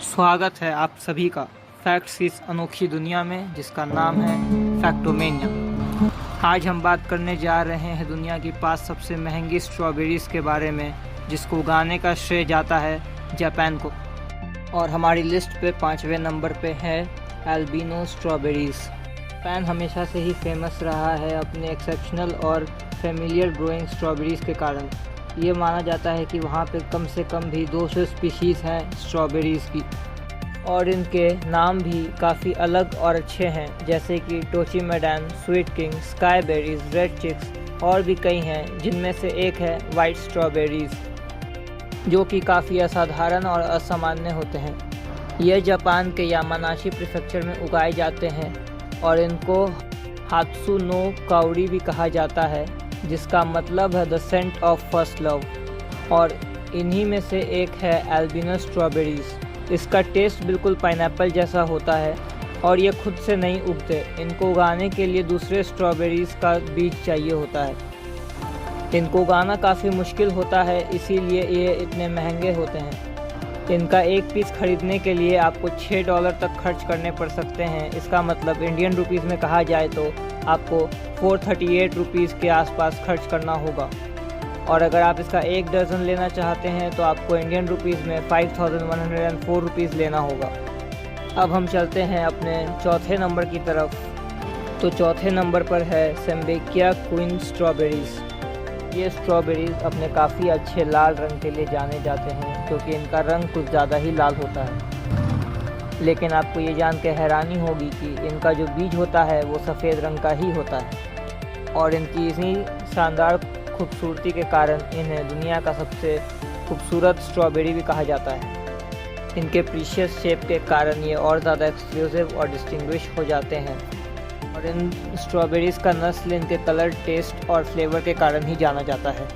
स्वागत है आप सभी का फैक्ट्स इस अनोखी दुनिया में जिसका नाम है फैक्टोमेनिया। आज हम बात करने जा रहे हैं दुनिया की 5 सबसे महंगी स्ट्रॉबेरीज़ के बारे में, जिसको उगाने का श्रेय जाता है जापान को। और हमारी लिस्ट पे 5वें नंबर पे है एल्बिनो स्ट्रॉबेरीज़। जापान हमेशा से ही फेमस रहा है अपने एक्सेप्शनल और फेमिलियर ग्रोइंग स्ट्रॉबेरीज़ के कारण। ये माना जाता है कि वहाँ पे कम से कम भी 200 स्पीशीज़ हैं स्ट्रॉबेरीज़ की, और इनके नाम भी काफ़ी अलग और अच्छे हैं, जैसे कि टोची मैडन, sweet king, sky berries, red cheeks और भी कई हैं, जिनमें से एक है वाइट स्ट्रॉबेरीज़, जो कि काफ़ी असाधारण और असामान्य होते हैं। ये जापान के यामानाशी प्रीफेक्चर में उगाए जाते हैं और इनको हात्सु नो काउरी भी कहा जाता है, जिसका मतलब है the scent of first love. और इन्हीं में से एक है एल्बिनो स्ट्रॉबेरीज़। इसका टेस्ट बिल्कुल पाइनएप्पल जैसा होता है और ये खुद से नहीं उगते। इनको उगाने के लिए दूसरे स्ट्रॉबेरीज़ का बीज चाहिए होता है। इनको उगाना काफ़ी मुश्किल होता है, इसीलिए ये इतने महंगे होते हैं। इनका एक पीस खरीदने के लिए आपको $6 तक खर्च करने पड़ सकते हैं। इसका मतलब इंडियन रुपीज़ में कहा जाए तो आपको 438 रुपीज़ के आसपास खर्च करना होगा। और अगर आप इसका 1 दर्जन लेना चाहते हैं तो आपको इंडियन रुपीज़ में 5104 रुपीज़ लेना होगा। अब हम चलते हैं अपने चौथे नंबर की तरफ। तो चौथे नंबर पर है सेम्बेकिया क्वीन स्ट्रॉबेरीज़। ये स्ट्रॉबेरीज़ अपने काफ़ी अच्छे लाल रंग के लिए जाने जाते हैं, क्योंकि इनका रंग कुछ ज़्यादा ही लाल होता है। लेकिन आपको ये जान के हैरानी होगी कि इनका जो बीज होता है वो सफ़ेद रंग का ही होता है। और इनकी इसी शानदार खूबसूरती के कारण इन्हें दुनिया का सबसे खूबसूरत स्ट्रॉबेरी भी कहा जाता है। इनके प्रीशियस शेप के कारण ये और ज़्यादा एक्सक्लूसिव और डिस्टिंग्विश हो जाते हैं। और इन स्ट्रॉबेरीज़ का नस्ल इनके कलर, टेस्ट और फ्लेवर के कारण ही जाना जाता है।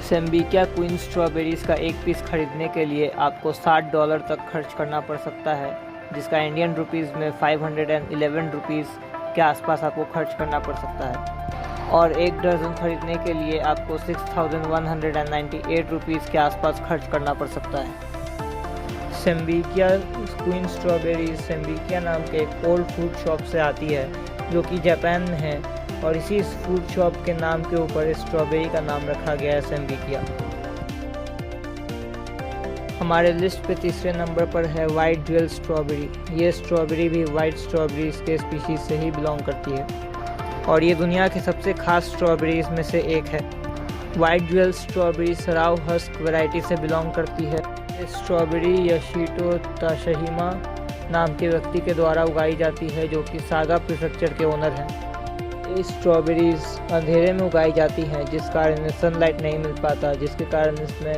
सेम्बेकिया क्वीन स्ट्रॉबेरीज़ का एक पीस खरीदने के लिए आपको $60 तक खर्च करना पड़ सकता है, जिसका इंडियन रुपीज़ में 511 रुपीज़ के आसपास आपको खर्च करना पड़ सकता है। और 1 दर्जन खरीदने के लिए आपको 6198 रुपीज़ के आसपास खर्च करना पड़ सकता है। सेम्बेकिया क्वीन स्ट्रॉबेरीज़ सेम्बेकिया नाम के एक ओल्ड फ्रूट शॉप से आती है, जो कि जापान में है, और इसी फ्रूट शॉप के नाम के ऊपर इस स्ट्रॉबेरी का नाम रखा गया है सेम्बेकिया। हमारे लिस्ट पे तीसरे नंबर पर है वाइट ज्वेल स्ट्रॉबेरी। ये स्ट्रॉबेरी भी वाइट स्ट्रॉबेरीज़ के स्पीशीज़ से ही बिलोंग करती है, और ये दुनिया की सबसे खास स्ट्रॉबेरीज़ में से एक है। वाइट ज्वेल स्ट्रॉबेरी सराव हस्क वैरायटी से बिलोंग करती है। ये स्ट्रॉबेरी यशितो ताशहिमा नाम के व्यक्ति के द्वारा उगाई जाती है, जो कि सागा प्रीफेक्चर के ओनर हैं। ये स्ट्रॉबेरीज़ अंधेरे में उगाई जाती हैं, जिस कारण इन्हें सनलाइट नहीं मिल पाता, जिसके कारण इसमें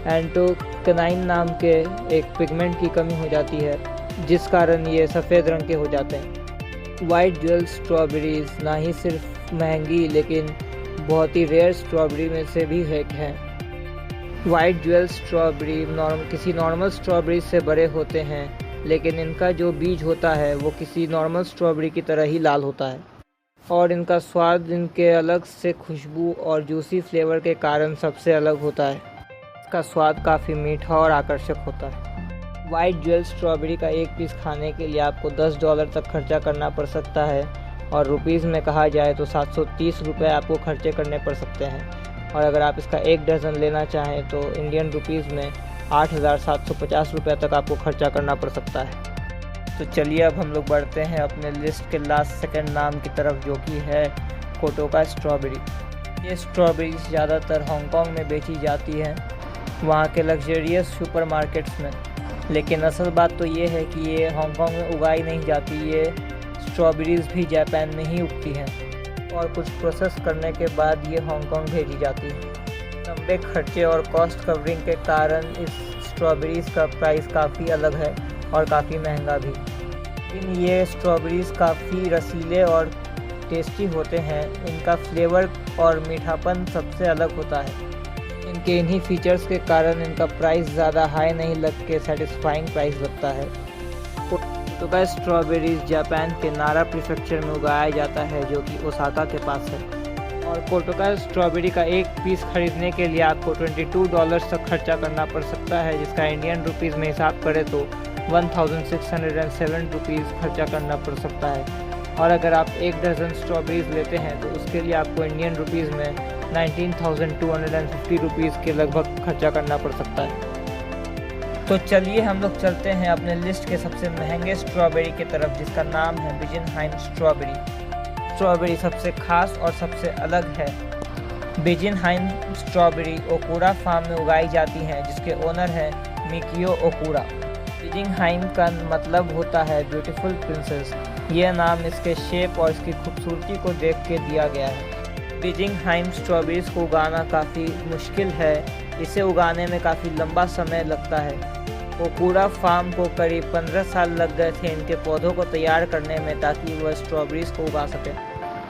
एंटोकनाइन नाम के एक पिगमेंट की कमी हो जाती है, जिस कारण ये सफ़ेद रंग के हो जाते हैं। वाइट ज्वेल स्ट्रॉबेरीज़ ना ही सिर्फ महंगी लेकिन बहुत ही रेयर स्ट्रॉबेरी में से भी एक है। वाइट ज्वेल स्ट्रॉबेरी किसी नॉर्मल स्ट्रॉबेरी से बड़े होते हैं, लेकिन इनका जो बीज होता है वो किसी नॉर्मल स्ट्रॉबेरी की तरह ही लाल होता है। और इनका स्वाद इनके अलग से खुशबू और जूसी फ्लेवर के कारण सबसे अलग होता है। इसका स्वाद काफ़ी मीठा और आकर्षक होता है। वाइट ज्वेल स्ट्रॉबेरी का एक पीस खाने के लिए आपको $10 तक खर्चा करना पड़ सकता है, और रुपीज़ में कहा जाए तो 730 रुपये आपको खर्चे करने पड़ सकते हैं। और अगर आप इसका 1 दर्जन लेना चाहें तो इंडियन रुपीज़ में 8750 रुपये तक आपको खर्चा करना पड़ सकता है। तो चलिए अब हम लोग बढ़ते हैं अपने लिस्ट के लास्ट सेकंड नाम की तरफ, जो कि है कोटोका स्ट्रॉबेरी। ये स्ट्रॉबेरी ज़्यादातर हांगकांग में बेची जाती है, वहाँ के लग्जरियस सुपरमार्केट्स में। लेकिन असल बात तो ये है कि ये हांगकांग में उगाई नहीं जाती। ये स्ट्रॉबेरीज़ भी जापान में ही उगती हैं, और कुछ प्रोसेस करने के बाद ये हांगकांग भेजी जाती है। लंबे खर्चे और कॉस्ट कवरिंग के कारण इस स्ट्रॉबेरीज़ का प्राइस काफ़ी अलग है और काफ़ी महंगा भी। लेकिन ये स्ट्रॉबेरीज़ काफ़ी रसीले और टेस्टी होते हैं। इनका फ्लेवर और मीठापन सबसे अलग होता है। इनके इन्हीं फीचर्स के कारण इनका प्राइस ज़्यादा हाई नहीं लग के सेटिस्फाइंग प्राइस लगता है। कोटोका स्ट्रॉबेरीज़ जापान के नारा प्रीफेक्चर में उगाया जाता है, जो कि ओसाका के पास है। और कोटोका स्ट्रॉबेरी का एक पीस खरीदने के लिए आपको $22 तक खर्चा करना पड़ सकता है, जिसका इंडियन रुपीज़ में हिसाब करें तो 1607 रुपीज़ खर्चा करना पड़ सकता है। और अगर आप 1 दर्जन स्ट्रॉबेरीज लेते हैं तो उसके लिए आपको इंडियन रुपीज़ में 19,250 रुपीज़ के लगभग खर्चा करना पड़ सकता है। तो चलिए हम लोग चलते हैं अपने लिस्ट के सबसे महंगे स्ट्रॉबेरी की तरफ, जिसका नाम है बिजेनहाइम स्ट्रॉबेरी। स्ट्रॉबेरी सबसे खास और सबसे अलग है। बिजेनहाइम स्ट्रॉबेरी ओकुरा फार्म में उगाई जाती है, जिसके ओनर हैं मिकियो ओकुरा। बिजेनहाइम का मतलब होता है ब्यूटीफुल प्रिंसेस। यह नाम इसके शेप और इसकी खूबसूरती को देख के दिया गया है। बिजेनहाइम स्ट्रॉबेरीज को उगाना काफ़ी मुश्किल है, इसे उगाने में काफ़ी लंबा समय लगता है। ओकुरा फार्म को करीब 15 साल लग गए थे इनके पौधों को तैयार करने में, ताकि वह स्ट्रॉबेरीज को उगा सकें।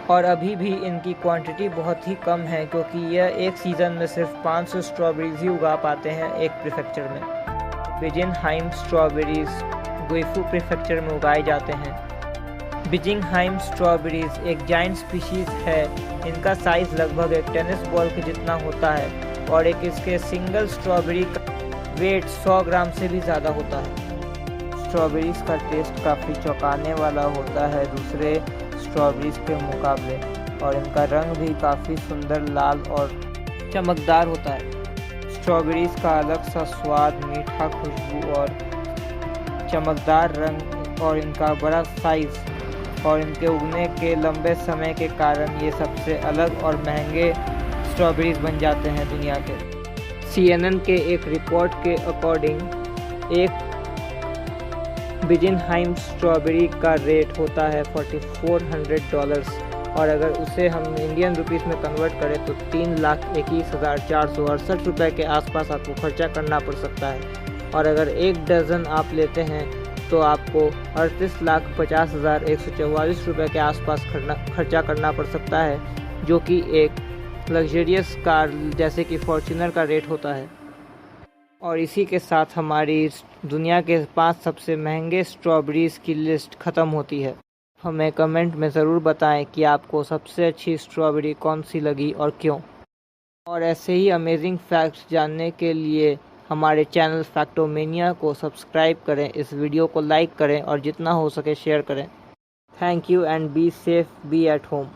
और अभी भी इनकी क्वांटिटी बहुत ही कम है, क्योंकि यह एक सीज़न में सिर्फ 500 स्ट्रॉबेरीज ही उगा पाते हैं एक प्रीफेक्चर में। बिजेनहाइम स्ट्रॉबेरीज गुइफू प्रीफेक्चर में उगाए जाते हैं। बिजेनहाइम स्ट्रॉबेरीज एक जाइंट स्पीशीज़ है। इनका साइज़ लगभग एक टेनिस बॉल के जितना होता है और इसके सिंगल स्ट्रॉबेरी का वेट 100 ग्राम से भी ज़्यादा होता है। स्ट्रॉबेरीज का टेस्ट काफ़ी चौंकाने वाला होता है दूसरे स्ट्रॉबेरीज के मुकाबले, और इनका रंग भी काफ़ी सुंदर लाल और चमकदार होता है। स्ट्रॉबेरीज का अलग सा स्वाद, मीठा खुशबू और चमकदार रंग और इनका बड़ा साइज़ और इनके उगने के लंबे समय के कारण ये सबसे अलग और महंगे स्ट्रॉबेरीज बन जाते हैं दुनिया के। CNN के एक रिपोर्ट के अकॉर्डिंग एक बिजेनहाइम स्ट्रॉबेरी का रेट होता है $4,400, और अगर उसे हम इंडियन रुपीस में कन्वर्ट करें तो 3,21,468 रुपये के आसपास आपको खर्चा करना पड़ सकता है। और अगर 1 दर्जन आप लेते हैं तो आपको 38,50,144 रुपये के आसपास खर्चा करना पड़ सकता है, जो कि एक लग्जरियस कार जैसे कि फॉर्च्यूनर का रेट होता है। और इसी के साथ हमारी दुनिया के 5 सबसे महंगे स्ट्रॉबेरीज़ की लिस्ट ख़त्म होती है। हमें कमेंट में ज़रूर बताएं कि आपको सबसे अच्छी स्ट्रॉबेरी कौन सी लगी और क्यों। और ऐसे ही अमेजिंग फैक्ट्स जानने के लिए हमारे चैनल फैक्टोमेनिया को सब्सक्राइब करें, इस वीडियो को लाइक करें और जितना हो सके शेयर करें। Thank you and be safe, be at home.